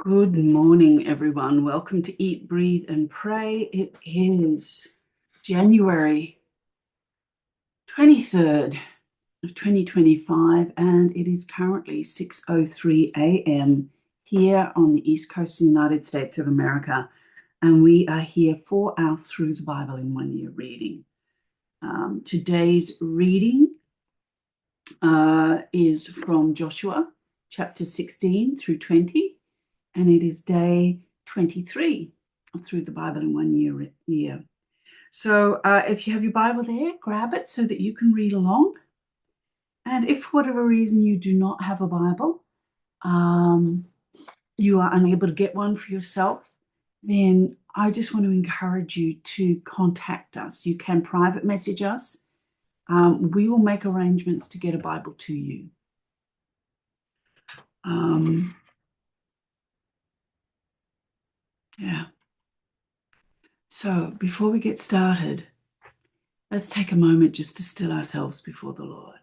Good morning, everyone. Welcome to Eat, Breathe, and Pray. It is January 23rd of 2025, and it is currently 6:03 a.m. here on the East Coast of the United States of America, and we are here for our Through the Bible in 1 Year reading. Today's reading is from Joshua chapter 16 through 20. And it is day 23 Through the Bible in 1 year. So if you have your Bible there, grab it so that you can read along. And if for whatever reason you do not have a Bible, you are unable to get one for yourself, then I just want to encourage you to contact us. You can private message us. We will make arrangements to get a Bible to you. Yeah. So before we get started, let's take a moment just to still ourselves before the Lord.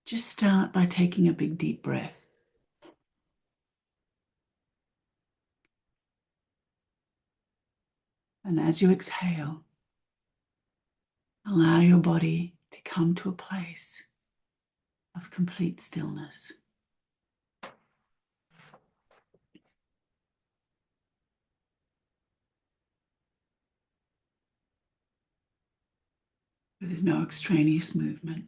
Just start by taking a big deep breath. And as you exhale, allow your body to come to a place of complete stillness. Where there's no extraneous movement,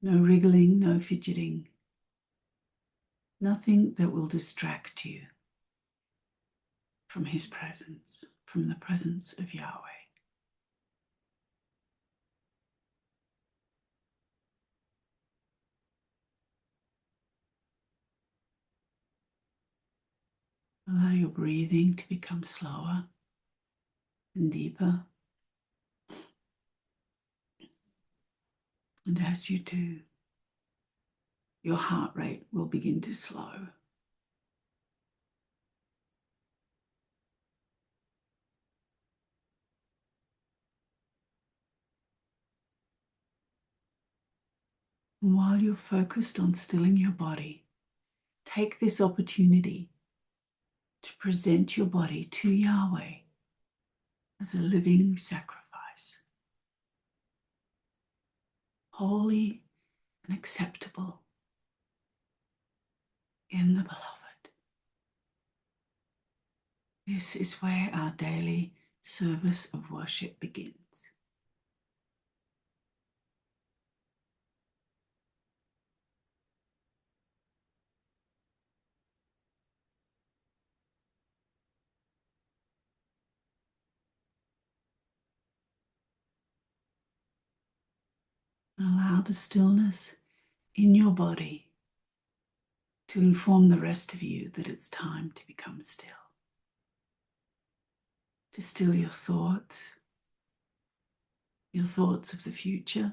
no wriggling, no fidgeting, nothing that will distract you from His presence, from the presence of Yahweh. Allow your breathing to become slower and deeper. And as you do, your heart rate will begin to slow. And while you're focused on stilling your body, take this opportunity to present your body to Yahweh as a living sacrifice, holy and acceptable in the Beloved. This is where our daily service of worship begins. Allow the stillness in your body to inform the rest of you that it's time to become still. To still your thoughts of the future,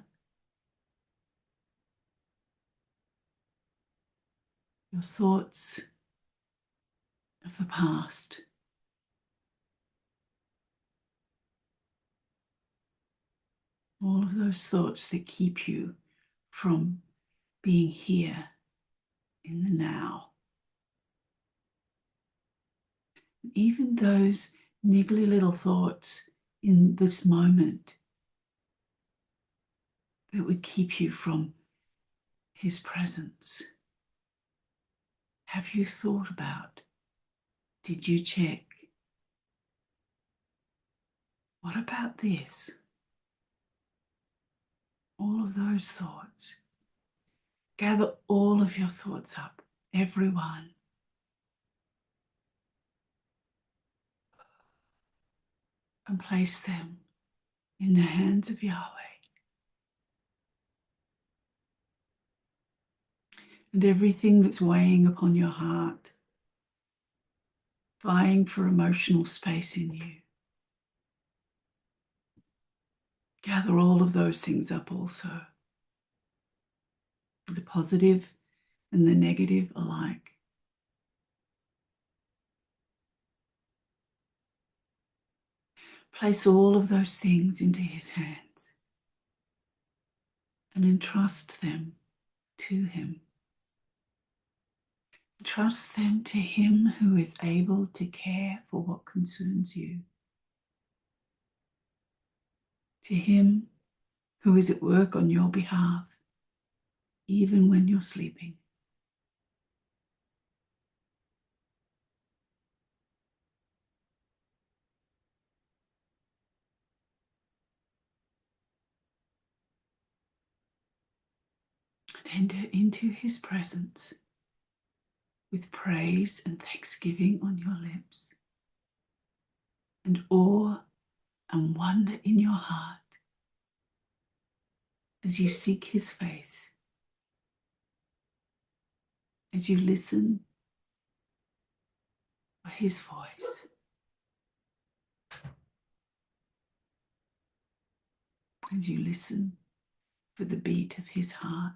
your thoughts of the past, all of those thoughts that keep you from being here in the now. Even those niggly little thoughts in this moment that would keep you from His presence. Have you thought about? Did you check? What about this? All of those thoughts. Gather all of your thoughts up, everyone. And place them in the hands of Yahweh. And everything that's weighing upon your heart, vying for emotional space in you, gather all of those things up also. The positive and the negative alike. Place all of those things into His hands. and entrust them to him. Trust them to him who is able to care for what concerns you. To him who is at work on your behalf, even when you're sleeping. And enter into his presence with praise and thanksgiving on your lips, and awe and wonder in your heart as you seek his face, as you listen for his voice, as you listen for the beat of his heart.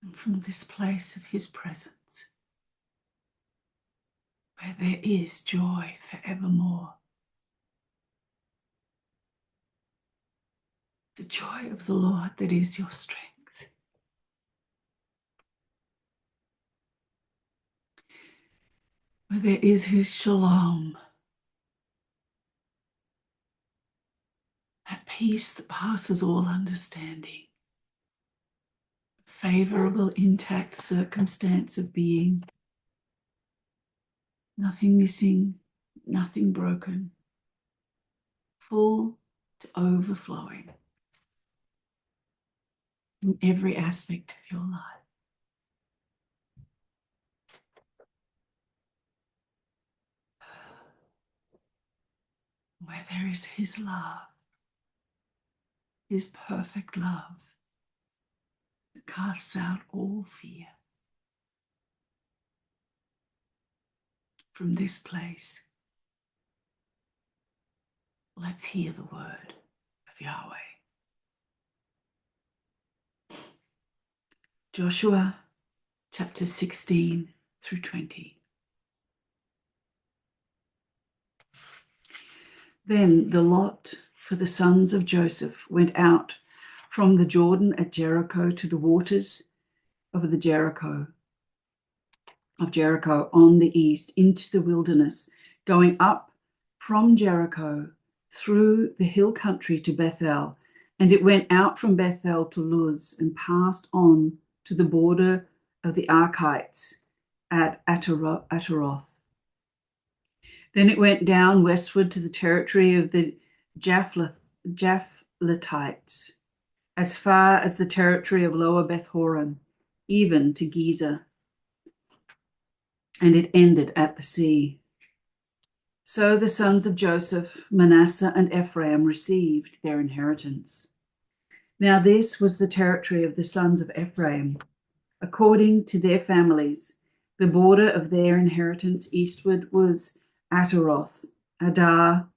And from this place of his presence, where there is joy forevermore, the joy of the Lord that is your strength, where there is his shalom, that peace that passes all understanding, favorable, intact circumstance of being, nothing missing, nothing broken, full to overflowing in every aspect of your life. Where there is his love, his perfect love that casts out all fear. From this place, let's hear the word of Yahweh. Joshua chapter 16 through 20. Then the lot for the sons of Joseph went out from the Jordan at Jericho to the waters of Jericho on the east into the wilderness, going up from Jericho through the hill country to Bethel. And it went out from Bethel to Luz and passed on to the border of the Archites at Ataroth. Then it went down westward to the territory of the Japhletites, as far as the territory of Lower Beth Horon, even to Gezer. And it ended at the sea. So the sons of Joseph, Manasseh and Ephraim, received their inheritance. Now this was the territory of the sons of Ephraim, according to their families. The border of their inheritance eastward was Ataroth, Adar,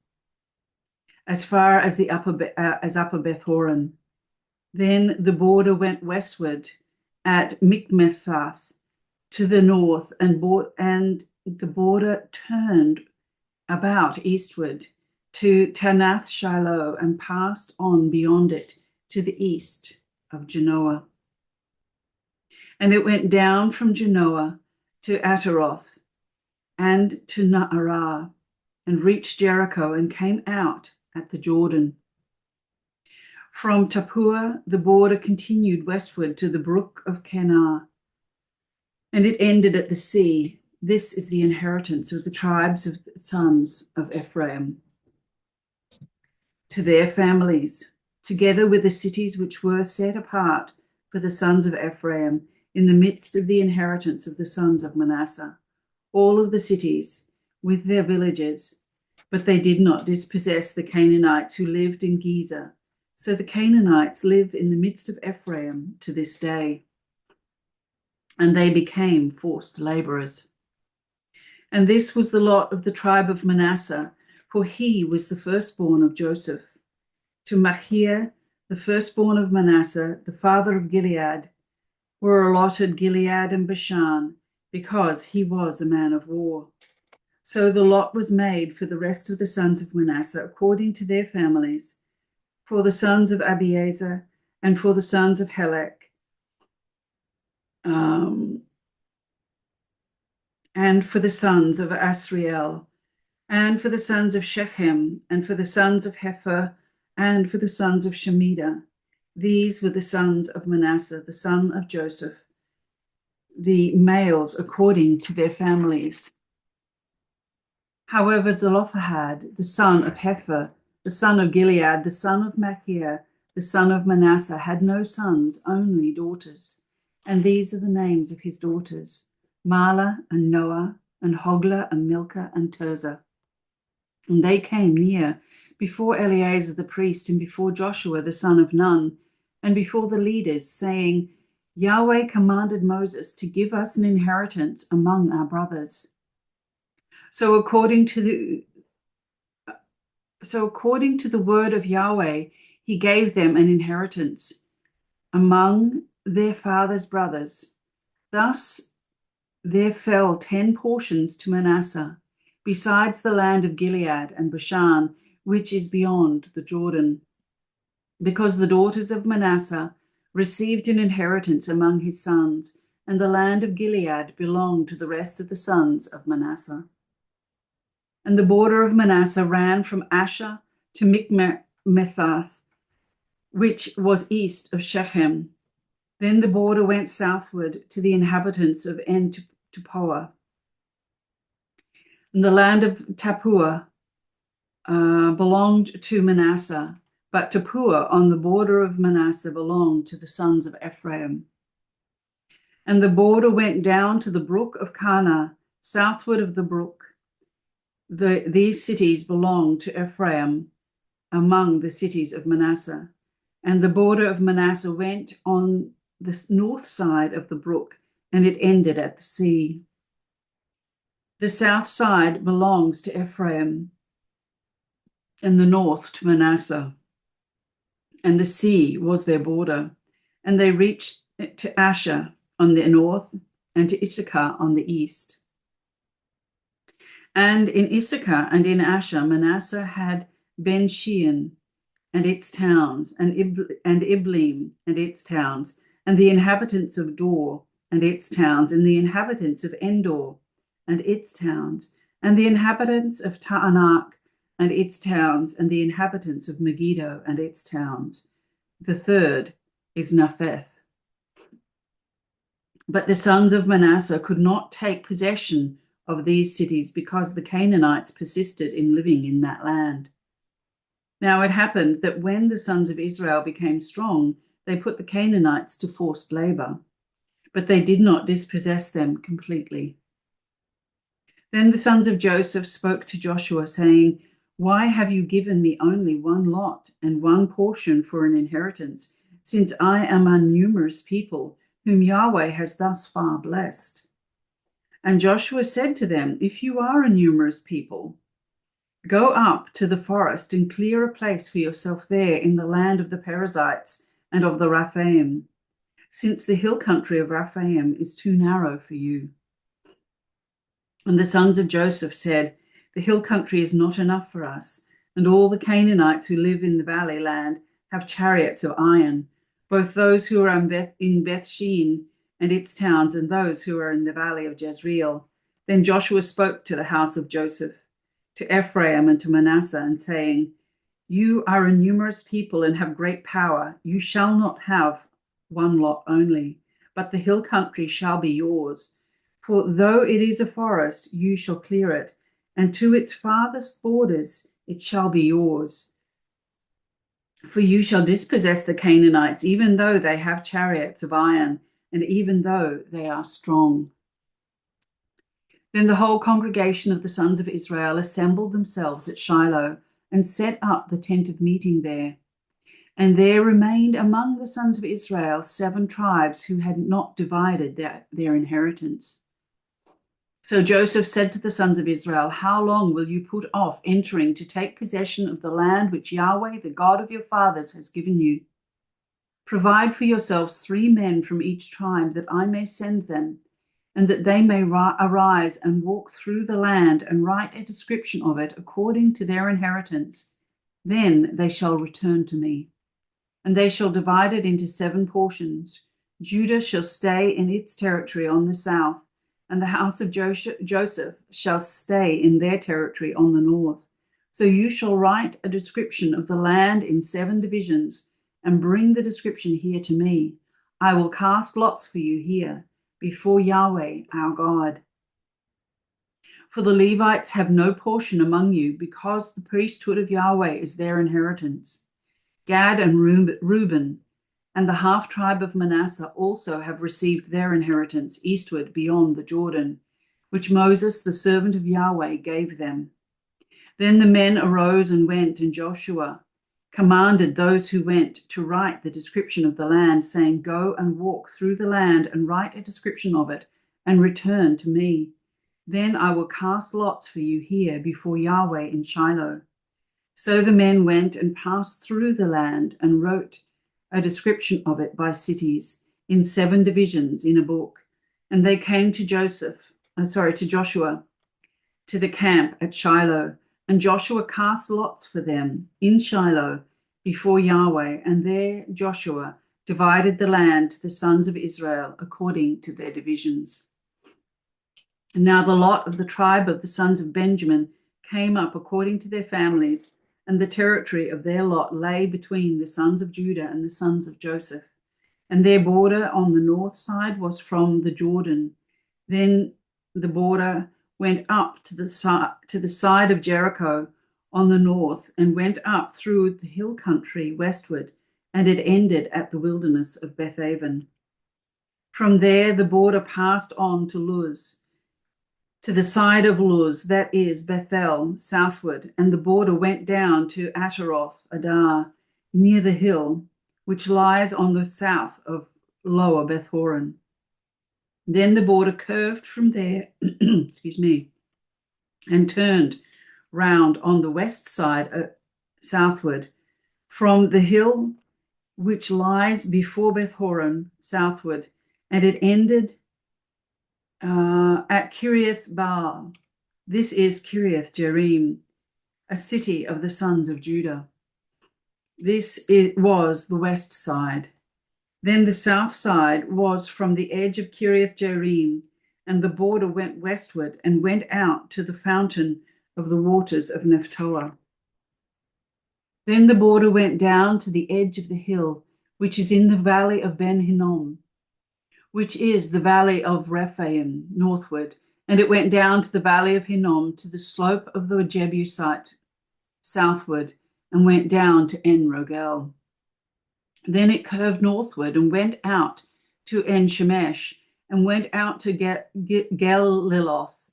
as far as the upper Beth Horon. Then the border went westward at Mikmethath to the north, and the border turned about eastward to Tanath Shiloh and passed on beyond it to the east of Genoa. And it went down from Genoa to Ataroth and to Naarah, and reached Jericho and came out at the Jordan. From Tapua, the border continued westward to the brook of Kenar, and it ended at the sea. This is the inheritance of the tribes of the sons of Ephraim, to their families, together with the cities which were set apart for the sons of Ephraim in the midst of the inheritance of the sons of Manasseh, all of the cities with their villages. But they did not dispossess the Canaanites who lived in Gezer. So the Canaanites live in the midst of Ephraim to this day. And they became forced laborers. And this was the lot of the tribe of Manasseh, for he was the firstborn of Joseph. To Machir, the firstborn of Manasseh, the father of Gilead, were allotted Gilead and Bashan, because he was a man of war. So the lot was made for the rest of the sons of Manasseh according to their families, for the sons of Abiezer, and for the sons of Helek, and for the sons of Asriel, and for the sons of Shechem, and for the sons of Hepher, and for the sons of Shemida. These were the sons of Manasseh, the son of Joseph, the males according to their families. However, Zelophehad, the son of Hepher, the son of Gilead, the son of Machir, the son of Manasseh, had no sons, only daughters. And these are the names of his daughters: Mahlah and Noah, and Hoglah and Milcah and Tirzah. And they came near before Eleazar the priest, and before Joshua the son of Nun, and before the leaders, saying, Yahweh commanded Moses to give us an inheritance among our brothers. So according to the word of Yahweh, he gave them an inheritance among their father's brothers. Thus there fell 10 portions to Manasseh, besides the land of Gilead and Bashan, which is beyond the Jordan, because the daughters of Manasseh received an inheritance among his sons, and the land of Gilead belonged to the rest of the sons of Manasseh. And the border of Manasseh ran from Asher to Michmethath, which was east of Shechem. Then the border went southward to the inhabitants of En-Tekoa. And the land of Tappuah belonged to Manasseh, but Tappuah on the border of Manasseh belonged to the sons of Ephraim. And the border went down to the brook of Kana, southward of the brook. These cities belonged to Ephraim among the cities of Manasseh. And the border of Manasseh went on the north side of the brook, and it ended at the sea. The south side belongs to Ephraim, and the north to Manasseh. And the sea was their border. And they reached to Asher on the north, and to Issachar on the east. And in Issachar and in Asher, Manasseh had Ben-Shean and its towns, and Ibleam and its towns, and the inhabitants of Dor and its towns, and the inhabitants of Endor and its towns, and the inhabitants of Taanach and its towns, and the inhabitants of Megiddo and its towns. The third is Napheth. But the sons of Manasseh could not take possession of these cities, because the Canaanites persisted in living in that land. Now it happened that when the sons of Israel became strong, they put the Canaanites to forced labor, but they did not dispossess them completely. Then the sons of Joseph spoke to Joshua, saying, Why have you given me only one lot and one portion for an inheritance, since I am a numerous people, whom Yahweh has thus far blessed? And Joshua said to them, If you are a numerous people, go up to the forest and clear a place for yourself there in the land of the Perizzites and of the Rephaim, since the hill country of Rephaim is too narrow for you. And the sons of Joseph said, The hill country is not enough for us, and all the Canaanites who live in the valley land have chariots of iron, both those who are in Beth-shean and its towns, and those who are in the valley of Jezreel. Then Joshua spoke to the house of Joseph, to Ephraim and to Manasseh, and saying, You are a numerous people and have great power. You shall not have one lot only, but the hill country shall be yours. For though it is a forest, you shall clear it, and to its farthest borders it shall be yours. For you shall dispossess the Canaanites, even though they have chariots of iron, and even though they are strong. Then the whole congregation of the sons of Israel assembled themselves at Shiloh and set up the tent of meeting there. And there remained among the sons of Israel 7 tribes who had not divided their inheritance. So Joseph said to the sons of Israel, How long will you put off entering to take possession of the land which Yahweh, the God of your fathers, has given you? Provide for yourselves 3 men from each tribe, that I may send them, and that they may arise and walk through the land and write a description of it according to their inheritance. Then they shall return to me, and they shall divide it into 7 portions. Judah shall stay in its territory on the south, and the house of Joseph shall stay in their territory on the north. So you shall write a description of the land in 7 divisions, and bring the description here to me. I will cast lots for you here before Yahweh our God. For the Levites have no portion among you, because the priesthood of Yahweh is their inheritance. Gad and Reuben and the half-tribe of Manasseh also have received their inheritance eastward beyond the Jordan, which Moses, the servant of Yahweh, gave them. Then the men arose and went, and Joshua commanded those who went to write the description of the land, saying, Go and walk through the land and write a description of it, and return to me. Then I will cast lots for you here before Yahweh in Shiloh. So the men went and passed through the land and wrote a description of it by cities in 7 divisions in a book. And they came to Joshua, to the camp at Shiloh. And Joshua cast lots for them in Shiloh before Yahweh. And there Joshua divided the land to the sons of Israel according to their divisions. And now the lot of the tribe of the sons of Benjamin came up according to their families, and the territory of their lot lay between the sons of Judah and the sons of Joseph. And their border on the north side was from the Jordan. Then the border went up to the side of Jericho on the north, and went up through the hill country westward, and it ended at the wilderness of Bethaven. From there the border passed on to Luz, to the side of Luz, that is Bethel, southward, and the border went down to Ataroth Adar, near the hill, which lies on the south of Lower Bethhoron. Then the border curved from there, and turned round on the west side southward, from the hill which lies before Bethhoron southward, and it ended at Kiriath Baal. This is Kiriath Jearim, a city of the sons of Judah. This was the west side. Then the south side was from the edge of Kiriath Jearim, and the border went westward and went out to the fountain of the waters of Nephtoah. Then the border went down to the edge of the hill, which is in the valley of Ben Hinnom, which is the valley of Rephaim, northward, and it went down to the valley of Hinnom, to the slope of the Jebusite, southward, and went down to En Rogel. Then it curved northward and went out to En Shemesh, and went out to Geliloth,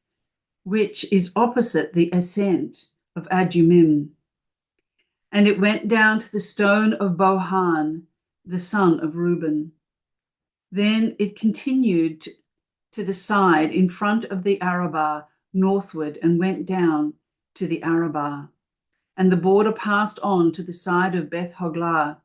which is opposite the ascent of Adumim. And it went down to the stone of Bohan, the son of Reuben. Then it continued to the side in front of the Arabah northward, and went down to the Arabah. And the border passed on to the side of Beth Hoglah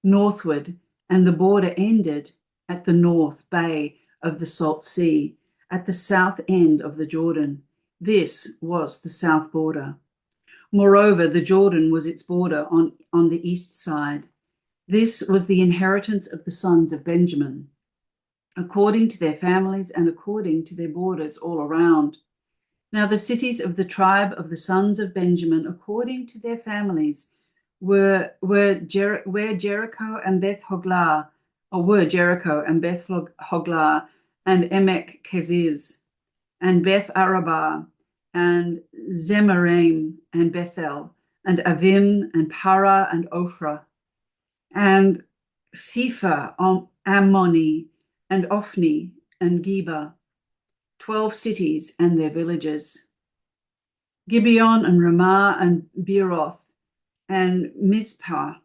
northward, and the border ended at the north bay of the Salt Sea, at the south end of the Jordan. This was the south border. Moreover, the Jordan was its border on the east side. This was the inheritance of the sons of Benjamin, according to their families and according to their borders all around. Now the cities of the tribe of the sons of Benjamin, according to their families, were Jericho and Beth Hoglah, and Emek Keziz, and Beth Arabah, and Zemaraim, and Bethel, and Avim, and Para, and Ophrah, and Sepha, Ammoni, and Ophni, and Geba, 12 cities and their villages. Gibeon, and Ramah, and Beeroth, and Mizpah,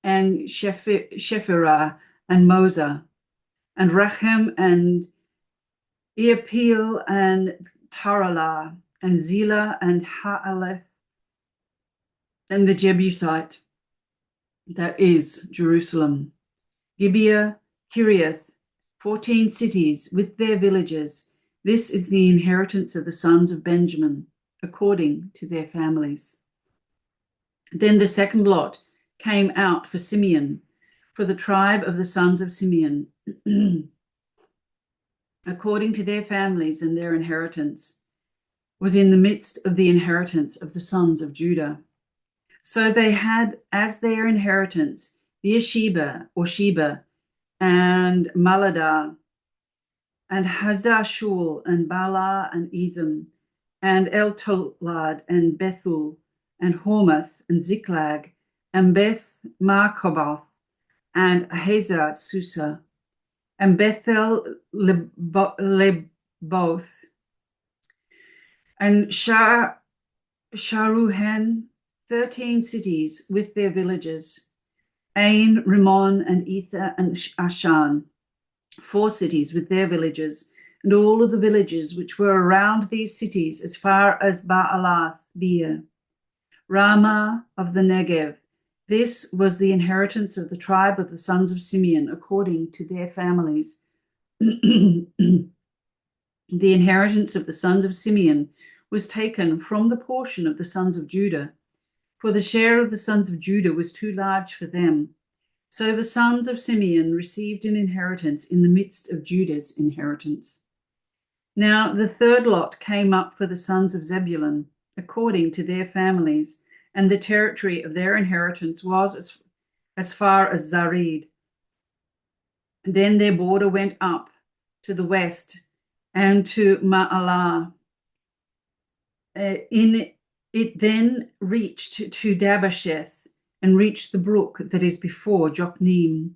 and Shephirah, and Moza, and Rechem, and Iapil, and Taralah, and Zillah, and Haaleph, and the Jebusite, that is Jerusalem, Gibeah, Kiriath, 14 cities with their villages. This is the inheritance of the sons of Benjamin, according to their families. Then the second lot came out for Simeon, for the tribe of the sons of Simeon, according to their families and their inheritance, was in the midst of the inheritance of the sons of Judah. So they had as their inheritance Beersheba or Sheba and Maladah and Hazashul and Bala and Ezem and El-Tolad and Bethul and Hormath and Ziklag and Beth Markaboth and Hazar Susa and Bethel Leboth and Sharuhen, 13 cities with their villages, Ain, Rimmon, and Ether, and Ashan, 4 cities with their villages, and all of the villages which were around these cities as far as Baalath Beer, Ramah of the Negev. This was the inheritance of the tribe of the sons of Simeon, according to their families. The inheritance of the sons of Simeon was taken from the portion of the sons of Judah, for the share of the sons of Judah was too large for them. So the sons of Simeon received an inheritance in the midst of Judah's inheritance. Now the third lot came up for the sons of Zebulun, according to their families, and the territory of their inheritance was as far as Zarid. Then their border went up to the west and to Ma'alah. It then reached to Dabasheth and reached the brook that is before Jokneam.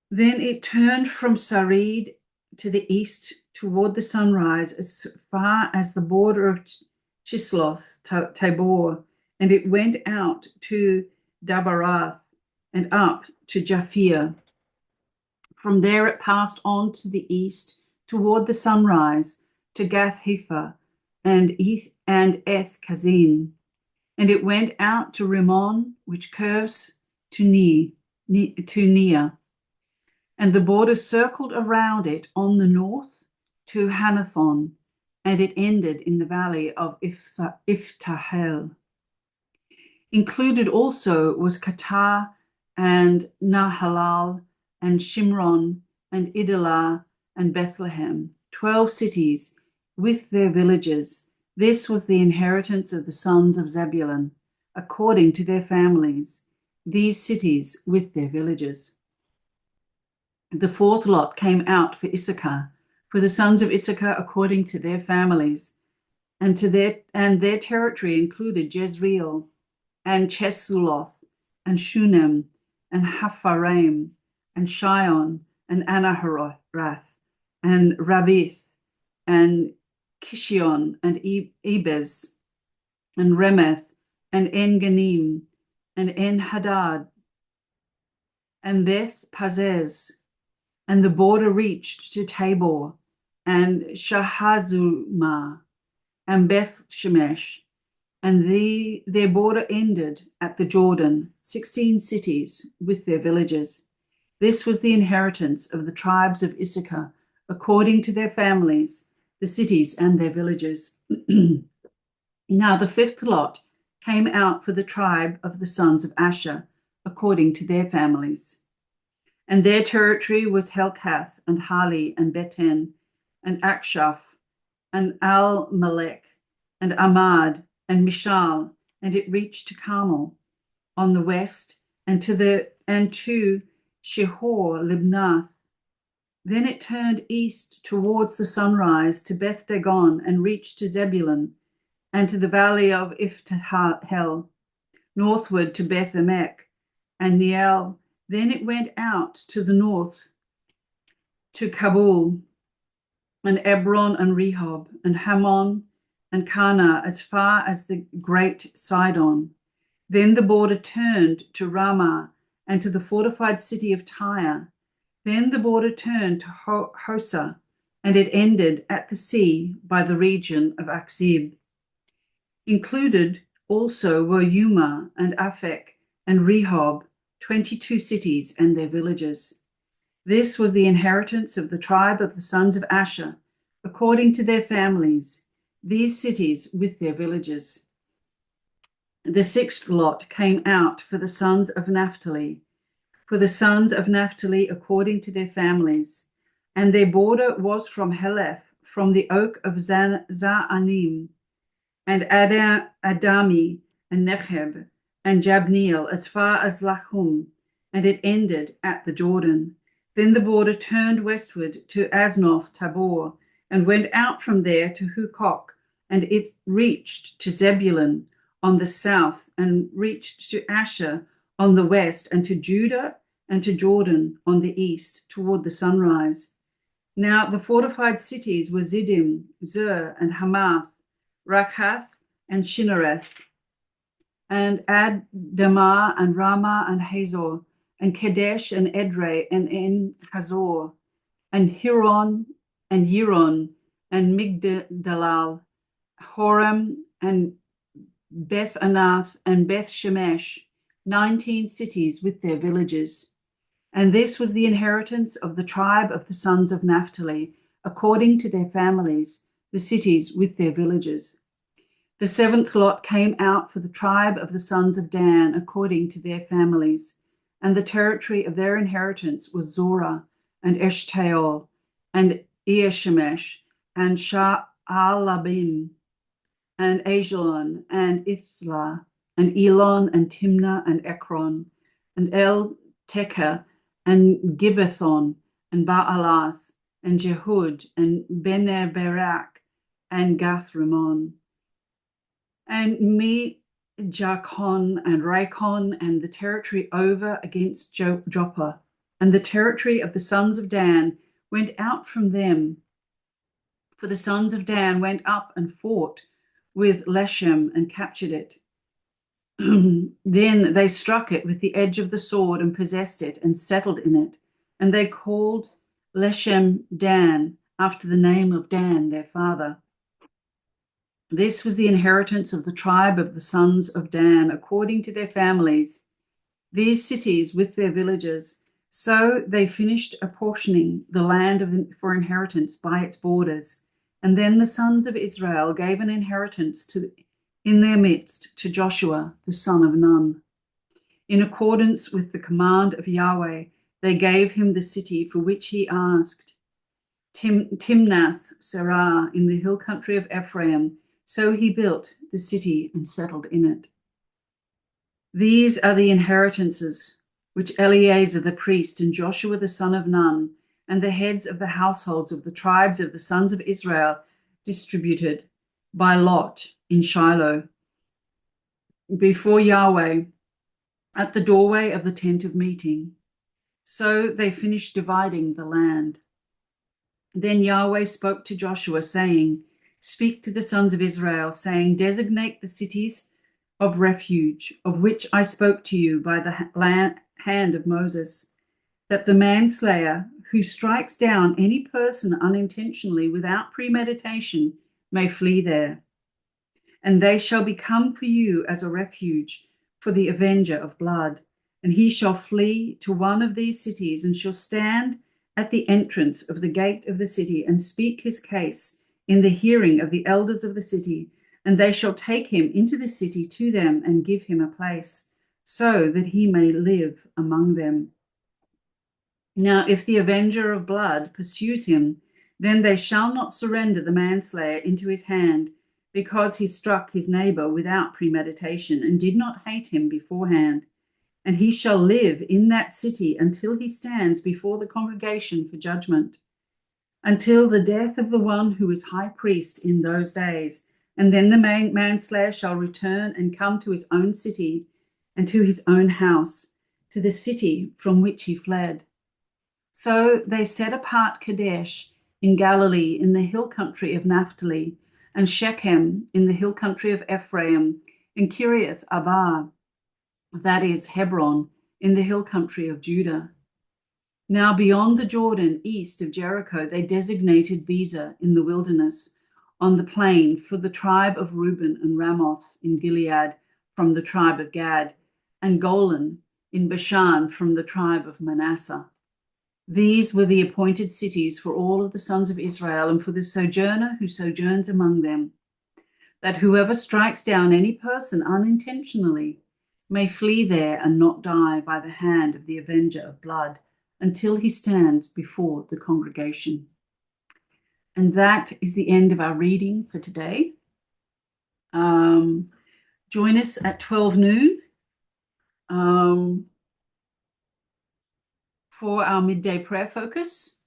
Then it turned from Sarid to the east toward the sunrise as far as the border of Chisloth, Tabor, and it went out to Dabarath and up to Japhia. From there it passed on to the east toward the sunrise to Gath Hepher and Eth Kazin, and it went out to Rimmon, which curves to Nia, and the border circled around it on the north to Hanathon, and it ended in the valley of Iftahel. Included also was Qatar and Nahalal and Shimron and Idalah and Bethlehem, 12 cities with their villages. This was the inheritance of the sons of Zebulun, according to their families, these cities with their villages. The fourth lot came out for Issachar, for the sons of Issachar according to their families, and their territory included Jezreel and Chesuloth and Shunem and Hapharaim and Shion and Anaharoth and Rabith and Kishion and Ebez and Remeth and En-Ganim and En-Hadad and Beth Pazez, and the border reached to Tabor and Shahazumah and Beth Shemesh, and their border ended at the Jordan, 16 cities with their villages. This was the inheritance of the tribes of Issachar, according to their families, the cities and their villages. Now the fifth lot came out for the tribe of the sons of Asher, according to their families. And their territory was Helkath and Hali and Beten and Akshaph and Al-Melech and Amad and Mishal, and it reached to Carmel on the west and to Shihor Libnath. Then it turned east towards the sunrise to Beth Dagon and reached to Zebulun and to the valley of Iftahel, northward to Beth Emek and Neiel. Then it went out to the north to Kabul and Ebron and Rehob and Hammon and Kana as far as the great Sidon. Then the border turned to Ramah and to the fortified city of Tyre. Then the border turned to Hosa, and it ended at the sea by the region of Akzib. Included also were Yuma and Aphek and Rehob, 22 cities and their villages. This was the inheritance of the tribe of the sons of Asher, according to their families, these cities with their villages. The sixth lot came out for the sons of Naphtali, according to their families, and their border was from Heleph, from the oak of Zaanim, and Adami, and Necheb, and Jabneel, as far as Lachum, and it ended at the Jordan. Then the border turned westward to Aznoth Tabor, and went out from there to Hukok, and it reached to Zebulun on the south, and reached to Asher on the west, and to Judah and to Jordan on the east, toward the sunrise. Now the fortified cities were Ziddim, Zer, and Hamath, Rakhath, and Shinnereth, and Adamah, and Ramah, and Hazor, and Kadesh, and Edrei, and En Hazor, and Hiron, and Yiron, and Migdalal, Horem, and Beth Anath, and Beth Shemesh, 19 cities with their villages. And this was the inheritance of the tribe of the sons of Naphtali, according to their families, the cities with their villages. The seventh lot came out for the tribe of the sons of Dan, according to their families, and the territory of their inheritance was Zorah, and Eshtaol, and Iashemesh, and Sha'alabim, and Ajalon, and Ithla, and Elon, and Timnah, and Ekron, and El Tekah, and Gibbethon, and Baalath, and Jehud, and Bener-Berak, and Gath-Rimmon, and Me-Jakon, and Rakon, and the territory over against Joppa. And the territory of the sons of Dan went out from them, for the sons of Dan went up and fought with Leshem and captured it. Then they struck it with the edge of the sword and possessed it and settled in it. And they called Leshem Dan, after the name of Dan, their father. This was the inheritance of the tribe of the sons of Dan, according to their families, these cities with their villages. So they finished apportioning the land for inheritance by its borders. And then the sons of Israel gave an inheritance in their midst to Joshua, the son of Nun. In accordance with the command of Yahweh, they gave him the city for which he asked, Timnath Serah, in the hill country of Ephraim. So he built the city and settled in it. These are the inheritances which Eleazar the priest and Joshua the son of Nun and the heads of the households of the tribes of the sons of Israel distributed by lot in Shiloh before Yahweh at the doorway of the tent of meeting. So they finished dividing the land. Then Yahweh spoke to Joshua, saying, Speak to the sons of Israel, saying, Designate the cities of refuge, of which I spoke to you by the hand of Moses, that the manslayer who strikes down any person unintentionally without premeditation may flee there. And they shall become for you as a refuge for the avenger of blood. And he shall flee to one of these cities, and shall stand at the entrance of the gate of the city and speak his case in the hearing of the elders of the city. And they shall take him into the city to them and give him a place, so that he may live among them. Now, if the avenger of blood pursues him, then they shall not surrender the manslayer into his hand, because he struck his neighbor without premeditation and did not hate him beforehand. And he shall live in that city until he stands before the congregation for judgment, until the death of the one who is high priest in those days. And then the manslayer shall return and come to his own city and to his own house, to the city from which he fled. So they set apart Kadesh in Galilee in the hill country of Naphtali, and Shechem in the hill country of Ephraim, and Kiriath Arba, that is Hebron, in the hill country of Judah. Now beyond the Jordan, east of Jericho, they designated Bezer in the wilderness on the plain for the tribe of Reuben, and Ramoth in Gilead from the tribe of Gad, and Golan in Bashan from the tribe of Manasseh. These were the appointed cities for all of the sons of Israel and for the sojourner who sojourns among them, that whoever strikes down any person unintentionally may flee there and not die by the hand of the avenger of blood until he stands before the congregation. And that is the end of our reading for today. Join us at 12 noon for our midday prayer focus,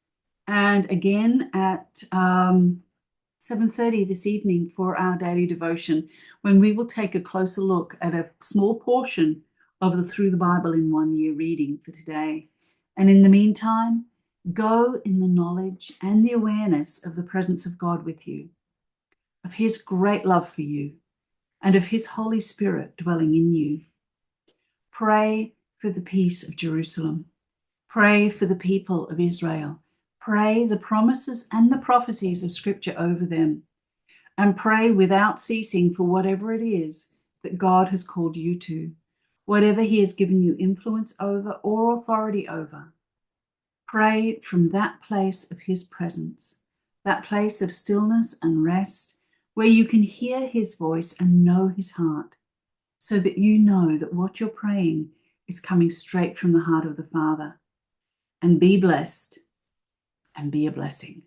and again at 7:30 this evening for our daily devotion, when we will take a closer look at a small portion of the Through the Bible in 1 Year reading for today. And in the meantime, go in the knowledge and the awareness of the presence of God with you, of his great love for you, and of his Holy Spirit dwelling in you. Pray for the peace of Jerusalem. Pray for the people of Israel. Pray the promises and the prophecies of Scripture over them. And pray without ceasing for whatever it is that God has called you to, whatever he has given you influence over or authority over. Pray from that place of his presence, that place of stillness and rest, where you can hear his voice and know his heart, so that you know that what you're praying is coming straight from the heart of the Father. And be blessed and be a blessing.